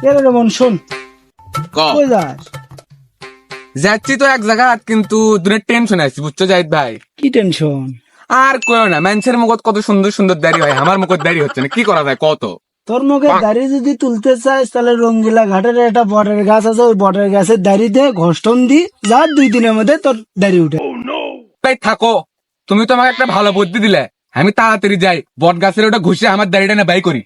এরে রে মন শোন, ক কই যাস? যাচ্ছি তো এক জায়গা, কিন্তু দুনের টেনশন আছি, বুঝছো জাহিদ ভাই? কি টেনশন? আর কয়ো না, মানুষের মুখত কত সুন্দর সুন্দর দাড়ি হয়, আমার মুখত দাড়ি হচ্ছে না, কি করা যায় কত? তোর মুখে দাড়ি যদি তুলতে চাস তাহলে রঙ্গিলা ঘাটের একটা বটের গাছ আছে, ওই বটের গাছের দাড়ি দে, ঘষ্টন দি, যা 2 দিনের মধ্যে তোর দাড়ি উঠে। তাই থাকো, তুমি তো আমাকে একটা ভালো বুদ্ধি দিলে, আমি তাড়াতাড়ি যাই বট গাছের ওটা ঘুষে আমার দাড়িটা না বাই করি।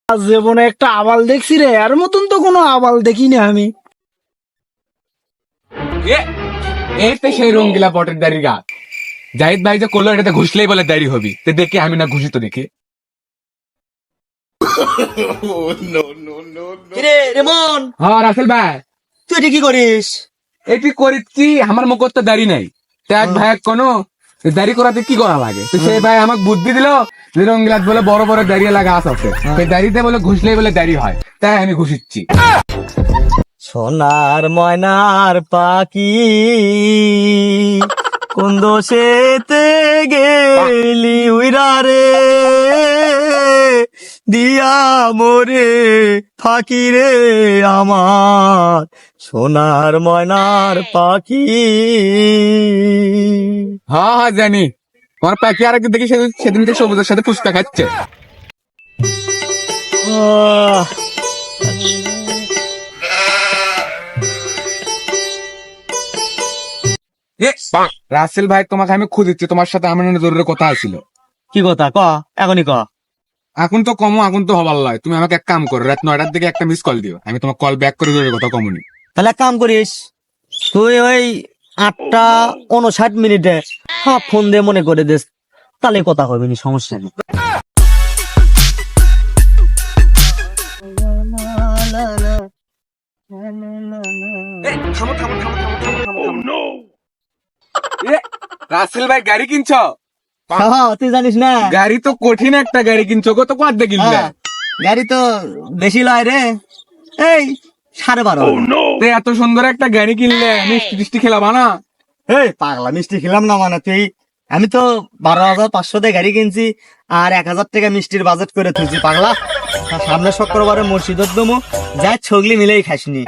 আজ জীবনে একটা আবাল দেখছি রে, আর মতন তো কোনো আবাল দেখিনি আমি। এই তো সেই রঙ্গিলা বটের দাড়ি গাছ। জাহিদ ভাই যে করলো, এটাতে ঘুষলেই বলে দাড়ি হবি, তো দেখি আমি না ঘুষি তো দেখি। কিরে রেমন, হ্যাঁ রাসেল ভাই, তুই এটা কি করিস? এটি করেছি, আমার মুখত তো দাড়ি নাই, তো এক ভাই কোনো দাড়ি করাতে কি করা লাগে, তো সেই ভাই আমাকে বুদ্ধি দিল যে রঙ্গিলাত বলে বড় বড় দাঁড়িয়ে লাগা আছে, সেই দাড়িতে বলে ঘুষলেই বলে দাড়ি হয়, তাই আমি ঘুষিচ্ছি। সোনার ময়নার পাখি কোন দোষেতে গেলি উইরা রে, দিয়া মোরে ফাঁকি রে আমার সোনার ময়নার পাখি। হ্যাঁ হ্যাঁ জানি, তোমার পাখি আর একদিন দেখি সেদিন থেকে সবুজের সাথে ফুচকা খাচ্ছে। আহ, রাসেল ভাই, তোমাকে আমি খুঁজেছি, তোমার সাথে আমার জরুরি কথা ছিল। কি কথা ক, এখনই ক। এখন তো কমো, এখন তো হবার লয়, তুমি আমাকে এক কাম করো, রাত 9টার দিকে একটা মিস কল দিও, আমি তোমার কল ব্যাক করে জরুরি কথা কমুনি। তাহলে এক কাম করিস, তুই ওই 8:59 হ্যাঁ ফোন দিয়ে মনে করে দিস, তাহলে কথা হবে না, সমস্যা নেই। রাসেল ভাই গাড়ি কিনছ? হ্যাঁ, তুই জানিস না, গাড়ি তো কঠিন একটা গাড়ি কিনছো, কত কত দিয়ে কিনলে? হ্যাঁ, গাড়ি তো বেশি লয় রে, এই 12.5। তো এত সুন্দর একটা গাড়ি কিনলে, মিষ্টি টিষ্টি খেলাবা না? এই পাগলা, মিষ্টি খেলাম না মানে তুই? আমি তো 12,500 দিয়ে গাড়ি কিনছি, আর 1,000 টাকা মিষ্টির বাজেট করে তুলছি পাগলা। আর সামনে শুক্রবারে মসজিদত দমু, যা ছগলি মিলেই খাসনি।